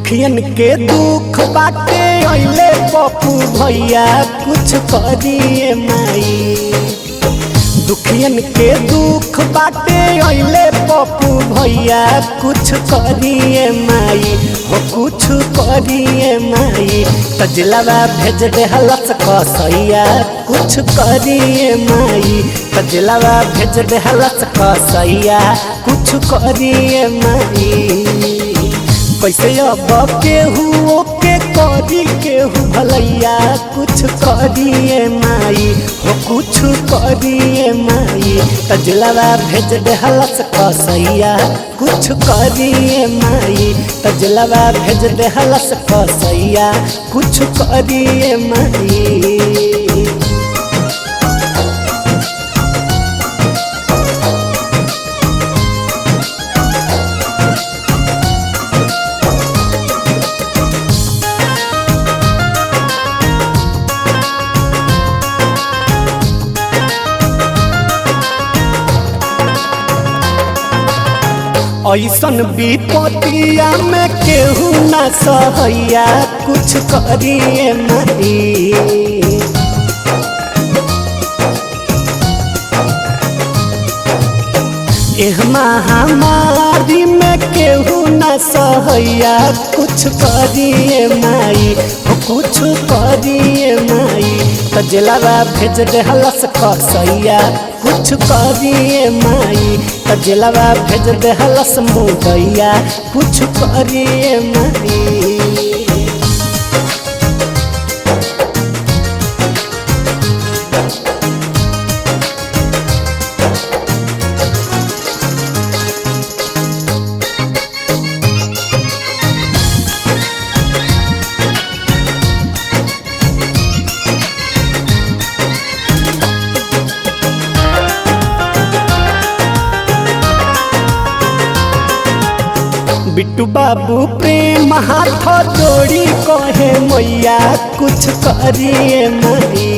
दुखियन के दुख बाटे अइले पप्पू भैया कुछ करिए माई। दुखियन के दुख बाटे अइले पप्पू भैया कुछ करिए माई हो कुछ करिए माई। तजलवा भेज दे हलस कसैया कुछ करिए माई। तजलवा भेज दे हलस कसैया कुछ करिए माई। कैसे अब केहू के करी केहू भलैया कुछ करिए माई हो कुछ करिए माई। तजलवा भेज दे हलस कसैया कुछ करिए माई। तजलवा भेज दे हलस कसैया कुछ करिए माई। ऐसन विपतिया में केहू ना सहैया कुछ करिए माई। एह महामारी में केहू ना सहैया कुछ करिए माई हो कुछ करिए माई। तजलवा भेज दे हलस कसैया कुछ करिए माई। तजलवा भेज दे हलस मुदैया कुछ करिए माई। बिट्टू बाबू प्रेम हाथ जोड़ी कहे मैया कुछ करिए माई।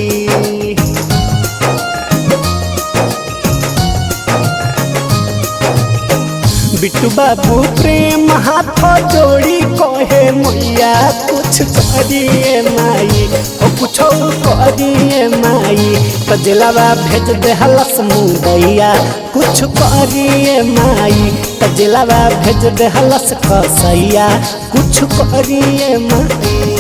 बिट्टू बाबू प्रेम हाथ जोड़ी कहे मैया कुछ करिए माई हो कुछ करिए माई। तजलवा भेज दे हलस मुदैया कुछ करिए माई। तजलवा भेज दे हलस कसैया कुछ करिए माई।